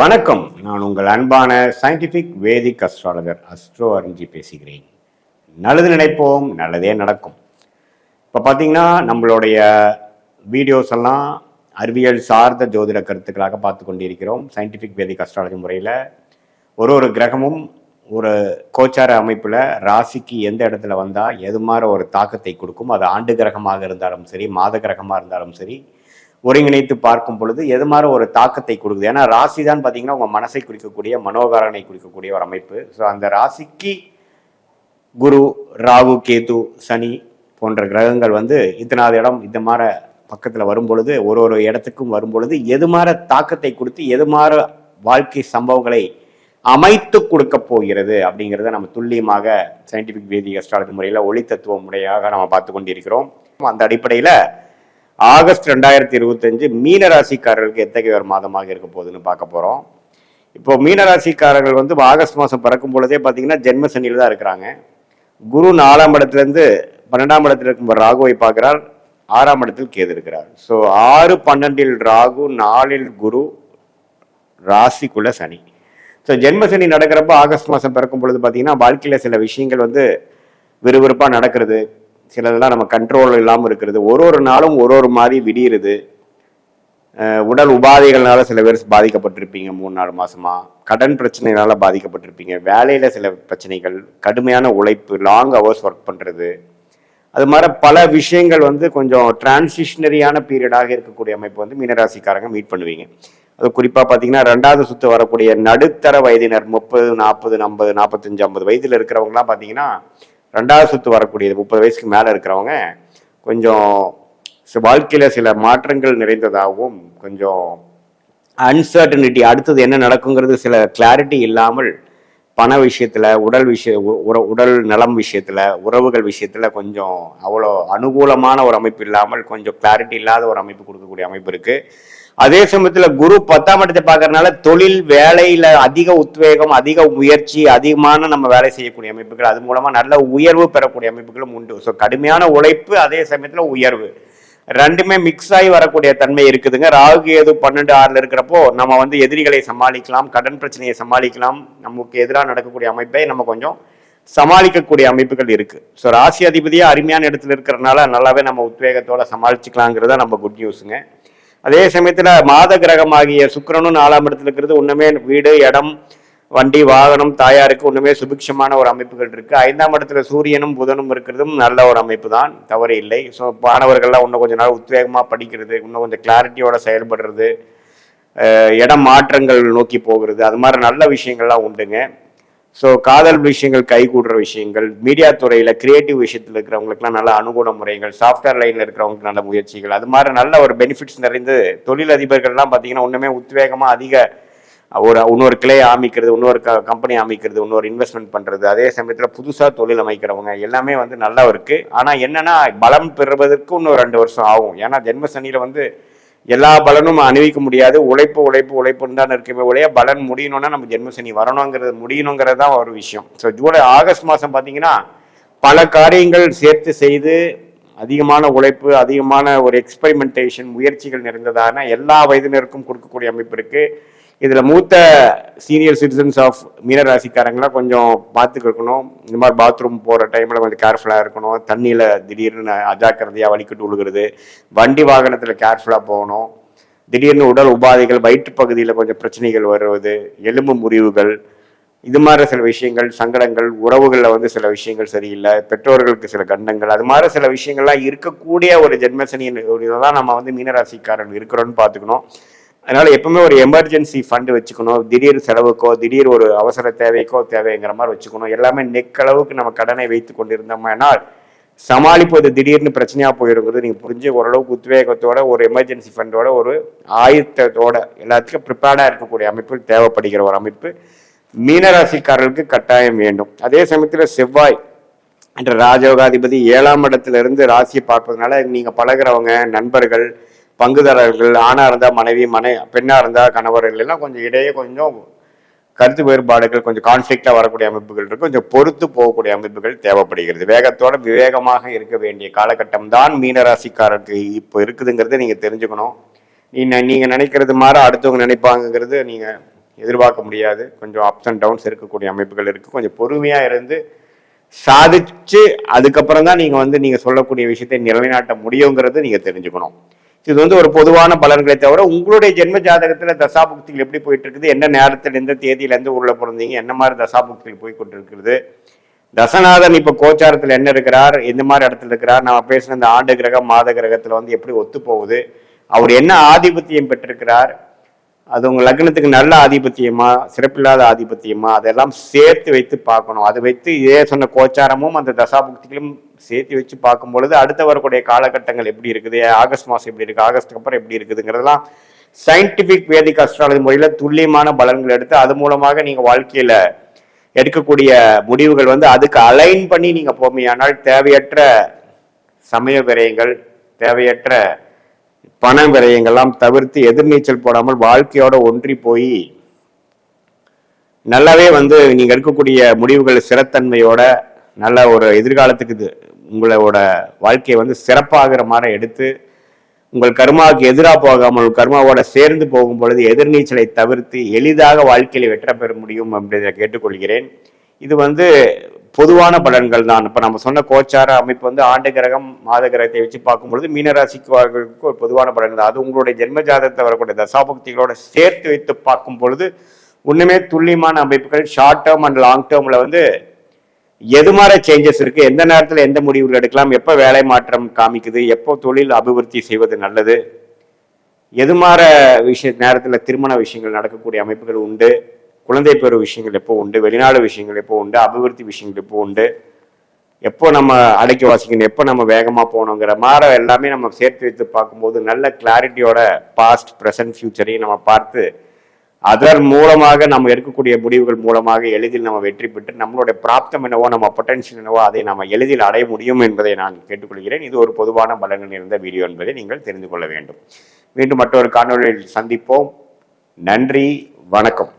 வணக்கம். நான் உங்கள் அன்பான சயின்டிபிக் வேதிக் அஸ்ட்ராலஜர் அஸ்ட்ரோ அறிஞ்சி பேசுகிறேன். நல்லது நினைப்போம், நல்லதே நடக்கும். இப்போ பார்த்தீங்கன்னா நம்மளுடைய வீடியோஸ் எல்லாம் அறிவியல் சார்ந்த ஜோதிட கருத்துக்களாக பார்த்து கொண்டிருக்கிறோம். சயின்டிபிக் வேதிக் அஸ்ட்ராலஜி முறையில் ஒரு கிரகமும் ஒரு கோச்சார அமைப்பில் ராசிக்கு எந்த இடத்துல வந்தால் எது மாதிரி ஒரு தாக்கத்தை கொடுக்கும். அது ஆண்டு கிரகமாக இருந்தாலும் சரி, மாத கிரகமாக இருந்தாலும் சரி, ஒருங்கிணைத்து பார்க்கும் பொழுது எது மாதிரி ஒரு தாக்கத்தை கொடுக்குது. ஏன்னா ராசி தான் பார்த்தீங்கன்னா உங்கள் மனசை குறிக்கக்கூடிய, மனோகாரனை குறிக்கக்கூடிய ஒரு அமைப்பு. ஸோ அந்த ராசிக்கு குரு, ராகு, கேது, சனி போன்ற கிரகங்கள் இத்தனாவது இடம் இந்த மாதிரி பக்கத்தில் வரும் பொழுது, ஒரு இடத்துக்கும் வரும் பொழுது எது மாதிரி தாக்கத்தை கொடுத்து எது மாதிரி வாழ்க்கை சம்பவங்களை அமைத்து கொடுக்க போகிறது அப்படிங்கிறத நம்ம துல்லியமாக சயின்டிபிக் வேதிக் அஸ்ட்ராலஜி முறையில் ஒளி தத்துவ முறையாக நம்ம பார்த்து கொண்டிருக்கிறோம். அந்த அடிப்படையில் ஆகஸ்ட் 2025 மீனராசிக்காரர்களுக்கு எத்தகைய ஒரு மாதமாக இருக்க போகுதுன்னு பார்க்க போகிறோம். இப்போ மீனராசிக்காரர்கள் ஆகஸ்ட் மாதம் பிறக்கும் பொழுதே பார்த்தீங்கன்னா ஜென்ம சனியில் தான் இருக்கிறாங்க. குரு 4ஆம் இடத்துலேருந்து 12ஆம் இடத்துல இருக்கும் ராகுவை பார்க்குறார், 6ஆம் இடத்தில் கேது இருக்கிறார். ஸோ 6, 12 ராகு, 4 குரு, ராசிக்குள்ள சனி. ஸோ ஜென்ம சனி நடக்கிறப்ப ஆகஸ்ட் மாதம் பிறக்கும் பொழுது பார்த்தீங்கன்னா வாழ்க்கையில் சில விஷயங்கள் விறுவிறுப்பாக நடக்கிறது, சிலதெல்லாம் நம்ம கண்ட்ரோல் இல்லாமல் இருக்கிறது, ஒரு நாளும் ஒரு மாதிரி விடியுறது. உடல் உபாதைகள்னால சில பேர் பாதிக்கப்பட்டிருப்பீங்க, 3-4 மாசமா கடன் பிரச்சனைனால பாதிக்கப்பட்டிருப்பீங்க, வேலையில சில பிரச்சனைகள், கடுமையான உழைப்பு, லாங் ஹவர்ஸ் ஒர்க் பண்றது, அது மாதிரி பல விஷயங்கள் கொஞ்சம் டிரான்சிஷனரியான பீரியடாக இருக்கக்கூடிய அமைப்பு மீனராசிக்காரங்க மீட் பண்ணுவீங்க. அது குறிப்பாக பார்த்தீங்கன்னா 2வது சுத்து வரக்கூடிய நடுத்தர வயதினர் 30, 40, 50, 45, 50 வயதில் இருக்கிறவங்கலாம் பார்த்தீங்கன்னா 2வது சுத்து வரக்கூடியது 30 வயசுக்கு மேலே இருக்கிறவங்க கொஞ்சம் வாழ்க்கையில் சில மாற்றங்கள் நிறைந்ததாகவும், கொஞ்சம் அன்சர்டனிட்டி, அடுத்தது என்ன நடக்குங்கிறது சில கிளாரிட்டி இல்லாமல், பண விஷயத்தில், உடல் நலம் விஷயத்தில், உறவுகள் விஷயத்தில் கொஞ்சம் அவ்வளோ அனுகூலமான ஒரு அமைப்பு இல்லாமல், கொஞ்சம் கிளாரிட்டி இல்லாத ஒரு அமைப்பு கொடுக்கக்கூடிய அமைப்பு இருக்குது. அதே சமயத்தில் குரு 10ஆம் இடத்தை பார்க்கறதுனால தொழில் வேலையில் அதிக உத்வேகம், அதிக முயற்சி, அதிகமான நம்ம வேலை செய்யக்கூடிய அமைப்புகள், அது மூலமாக நல்ல உயர்வு பெறக்கூடிய அமைப்புகளும் உண்டு. ஸோ கடுமையான உழைப்பு, அதே சமயத்தில் உயர்வு, ரெண்டுமே மிக்ஸ் ஆகி வரக்கூடிய தன்மை இருக்குதுங்க. ராகு கேது 12, 6 இருக்கிறப்போ நம்ம எதிரிகளை சமாளிக்கலாம், கடன் பிரச்சனையை சமாளிக்கலாம், நமக்கு எதிராக நடக்கக்கூடிய அமைப்பை நம்ம கொஞ்சம் சமாளிக்கக்கூடிய அமைப்புகள் இருக்கு. ஸோ ராசி அதிபதியா அருமையான இடத்துல இருக்கிறதுனால நல்லாவே நம்ம உத்வேகத்தோட சமாளிச்சுக்கலாங்கிறத நம்ம குட் நியூஸுங்க. அதே சமயத்துல மாத கிரகமாகிய சுக்கிரனும் 4ஆம் இடத்துல இருக்கிறது ஒண்ணுமே வீடு, இடம், வண்டி, வாகனம், தாயாருக்கு ஒண்ணுமே சுபிக்ஷமான ஒரு அமைப்புகள் இருக்கு. 5ஆம் இடத்துல சூரியனும் புதனும் இருக்கிறதும் நல்ல ஒரு அமைப்பு தான், தவறு இல்லை. ஸோ மாணவர்கள்லாம் இன்னும் கொஞ்ச நாள் உத்வேகமா படிக்கிறது, இன்னும் கொஞ்சம் கிளாரிட்டியோட செயல்படுறது, இடம் மாற்றங்கள் நோக்கி போகிறது, அது மாதிரி நல்ல விஷயங்கள்லாம் உண்டுங்க. ஸோ காதல் விஷயங்கள், கைகூடுற விஷயங்கள், மீடியா துறையில் கிரியேட்டிவ் விஷயத்தில் இருக்கிறவங்களுக்குலாம் நல்ல அனுகூல முறைகள், சாஃப்ட்வேர் லைனில் இருக்கிறவங்களுக்கு நல்ல முயற்சிகள், அது மாதிரி நல்ல ஒரு பெனிஃபிட்ஸ் நிறைந்து தொழில் அதிபர்கள்லாம் பார்த்தீங்கன்னா ஒன்றுமே உத்வேகமாக அதிக இன்னொரு கிளையை அமைக்கிறது, இன்னொரு கம்பெனி அமைக்கிறது, இன்னொரு இன்வெஸ்ட்மெண்ட் பண்ணுறது, அதே சமயத்தில் புதுசாக தொழில் அமைக்கிறவங்க எல்லாமே நல்லா இருக்குது. ஆனால் என்னென்னா பலம் பெறுவதற்கு இன்னும் 2 வருஷம் ஆகும். ஏன்னா ஜென்ம சனியில் எல்லா பலனும் அணிவிக்க முடியாது. உழைப்புன்னு தான் இருக்குமே ஒழிய பலன் முடியணும்னா நம்ம ஜென்மசனி வரணுங்கிறது, முடியணுங்கிறது தான் ஒரு விஷயம். ஸோ ஆகஸ்ட் மாதம் பார்த்தீங்கன்னா பல காரியங்கள் சேர்த்து செய்து அதிகமான உழைப்பு, அதிகமான ஒரு எக்ஸ்பெரிமெண்டேஷன், முயற்சிகள் நிறைந்ததான எல்லா வயதினருக்கும் கொடுக்கக்கூடிய அமைப்பு இருக்கு. இதில் மூத்த சீனியர் சிட்டிசன்ஸ் ஆஃப் மீனராசிக்காரங்களாம் கொஞ்சம் பார்த்துக்கணும். இந்த மாதிரி பாத்ரூம் போகிற டைமில் கொஞ்சம் கேர்ஃபுல்லாக இருக்கணும். தண்ணியில் திடீர்னு அஜாக்கிரதையாக வலிக்கிட்டு விழுகிறது, வண்டி வாகனத்தில் கேர்ஃபுல்லாக போகணும். திடீர்னு உடல் உபாதைகள், வயிற்று பகுதியில் கொஞ்சம் பிரச்சனைகள் வருவது, எலும்பு முறிவுகள், இது மாதிரி சில விஷயங்கள், சங்கடங்கள், உறவுகளில் சில விஷயங்கள் சரியில்லை, பெற்றோர்களுக்கு சில கண்டங்கள், அது மாதிரி சில விஷயங்கள்லாம் இருக்கக்கூடிய ஒரு ஜென்மசனியின் தான் நம்ம மீனராசிக்காரர்கள் இருக்கிறோன்னு பார்த்துக்கணும். அதனால எப்பவுமே ஒரு எமர்ஜென்சி ஃபண்டு வச்சுக்கணும். திடீர் செலவுக்கோ, திடீர் ஒரு அவசர தேவைங்கிற மாதிரி வச்சுக்கணும். எல்லாமே நெக்களவுக்கு நம்ம கடனை வைத்து கொண்டிருந்தோம்னா சமாளிப்பது திடீர்னு பிரச்சனையா போயிடுங்கிறது நீங்க புரிஞ்சு ஓரளவுக்கு உத்வேகத்தோட, ஒரு எமர்ஜென்சி ஃபண்டோட, ஒரு ஆயத்தத்தோட எல்லாத்துக்கும் ப்ரிப்பேர்டா இருக்கக்கூடிய அமைப்பு தேவைப்படுகிற ஒரு அமைப்பு மீனராசிக்காரர்களுக்கு கட்டாயம் வேண்டும். அதே சமயத்துல செவ்வாய் என்ற ராஜயோகாதிபதி 7ஆம் இடத்துல இருந்து ராசியை பார்ப்பதனால நீங்க பழகிறவங்க, நண்பர்கள், பங்குதாரர்கள், ஆணா இருந்தா மனைவி, பெண்ணா இருந்தா கணவர்கள் எல்லாம் கொஞ்சம் இடையே கொஞ்சம் கருத்து வேறுபாடுகள், கொஞ்சம் கான்ஃபிளிக்டா வரக்கூடிய அமைப்புகள் இருக்கு. கொஞ்சம் பொறுத்து போகக்கூடிய அமைப்புகள் தேவைப்படுகிறது. வேகத்தோட விவேகமாக இருக்க வேண்டிய காலகட்டம் தான் மீனராசிக்காரருக்கு இப்போ இருக்குதுங்கிறத நீங்க தெரிஞ்சுக்கணும். நீங்க நினைக்கிறது மாதிரி அடுத்தவங்க நினைப்பாங்கிறது நீங்க எதிர்பார்க்க முடியாது. கொஞ்சம் அப்ஸ் அண்ட் டவுன்ஸ் இருக்கக்கூடிய அமைப்புகள் இருக்குது. கொஞ்சம் பொறுமையாக இருந்து சாதிச்சு அதுக்கப்புறம் தான் நீங்கள் சொல்லக்கூடிய விஷயத்தை நிலைநாட்ட முடியுங்கிறது நீங்கள் தெரிஞ்சுக்கணும். இது ஒரு பொதுவான பலன்களை தவிர உங்களுடைய ஜென்ம ஜாதகத்தில் தசாபுக்திகள் எப்படி போயிட்டு இருக்குது, என்ன நேரத்தில் எந்த தேதியில எந்த ஊரில் பிறந்தீங்க, என்ன மாதிரி தசாபுக்திகள் போய் கொண்டிருக்கிறது, தசநாதன் இப்போ கோச்சாரத்தில் என்ன இருக்கிறார், எந்த மாதிரி இடத்துல இருக்கிறார், நம்ம பேசின இந்த ஆண்டு கிரகம் மாத கிரகத்தில் எப்படி ஒத்து போகுது, அவர் என்ன ஆதிபத்தியம் பெற்றிருக்கிறார், அது உங்கள் லக்னத்துக்கு நல்ல ஆதிபத்தியமா சிறப்பில்லாத ஆதிபத்தியமா, அதெல்லாம் சேர்த்து வைத்து பார்க்கணும். அதை வைத்து இதே சொன்ன கோச்சாரமும் அந்த தசாபுக்திகளும் சேர்த்து வச்சு பார்க்கும் பொழுது அடுத்த வரக்கூடிய காலகட்டங்கள் எப்படி இருக்குது, ஆகஸ்ட் மாதம் எப்படி இருக்குது, ஆகஸ்டுக்கு அப்புறம் எப்படி இருக்குதுங்கிறதெல்லாம் சயின்டிஃபிக் வேதிக் அஸ்ட்ராலஜி முறையில் துல்லியமான பலன்கள் எடுத்து அது மூலமாக நீங்கள் வாழ்க்கையில் எடுக்கக்கூடிய முடிவுகள் அதுக்கு அலைன் பண்ணி நீங்கள் போமையானால் தேவையற்ற சமய விரயங்கள், தேவையற்ற பண விரயங்கள்லாம் தவிர்த்து எதிர்நீச்சல் போடாமல் வாழ்க்கையோட ஒன்றி போய் நல்லாவே நீங்க எடுக்கக்கூடிய முடிவுகள் சிறத்தன்மையோட நல்ல ஒரு எதிர்காலத்துக்கு உங்களோட வாழ்க்கையை சிறப்பாகிற மாதிரி எடுத்து உங்கள் கர்மாவுக்கு எதிராக போகாமல் கர்மாவோட சேர்ந்து போகும் பொழுது எதிர்நீச்சலை தவிர்த்து எளிதாக வாழ்க்கையில் வெற்றி பெற முடியும் அப்படின்றத கேட்டுக்கொள்கிறேன். இது பொதுவான பலன்கள் தான். இப்போ நம்ம சொன்ன கோச்சார அமைப்பு ஆண்டு கிரகம் மாத கிரகத்தை வச்சு பார்க்கும்பொழுது மீனராசிக்கு ஒரு பொதுவான பலன் தான். அது உங்களுடைய ஜென்ம ஜாதகத்தை வரக்கூடிய தசாபக்திகளோட சேர்த்து வைத்து பார்க்கும் பொழுது ஒண்ணுமே துல்லியமான அமைப்புகள் ஷார்ட் டேர்ம் அண்ட் லாங் டேர்ம்ல எது மாதிரி சேஞ்சஸ் இருக்கு, எந்த நேரத்தில் எந்த முடிவுகள் எடுக்கலாம், எப்போ வேலை மாற்றம் காமிக்குது, எப்போ தொழில் அபிவிருத்தி செய்வது நல்லது, எது மாதிரி நேரத்தில் திருமண விஷயங்கள் நடக்கக்கூடிய அமைப்புகள் உண்டு, குழந்தை பெறு விஷயங்கள் எப்போ உண்டு, வெளிநாடு விஷயங்கள் எப்போ உண்டு, அபிவிருத்தி விஷயங்கள் எப்போ உண்டு, எப்போ நம்ம அடக்கி வாசிக்கணும், எப்போ நம்ம வேகமாக போகணுங்கிற மாதிரி எல்லாமே நம்ம சேர்த்து வைத்து பார்க்கும்போது நல்ல கிளாரிட்டியோட பாஸ்ட் ப்ரெசன்ட் ஃபியூச்சரையும் நம்ம பார்த்து அதன் மூலமாக நம்ம எடுக்கக்கூடிய முடிவுகள் மூலமாக எளிதில் நம்ம வெற்றி பெற்று நம்மளுடைய பிராப்தம் என்னவோ நம்ம பொட்டன்ஷியல் என்னவோ அதை நம்ம எளிதில் அடைய முடியும் என்பதை நான் கேட்டுக்கொள்கிறேன். இது ஒரு பொதுவான பலன்கள் இருந்த வீடியோ என்பதை நீங்கள் தெரிந்து கொள்ள வேண்டும். மீண்டும் மற்றொரு காணொலியில் சந்திப்போம். நன்றி, வணக்கம்.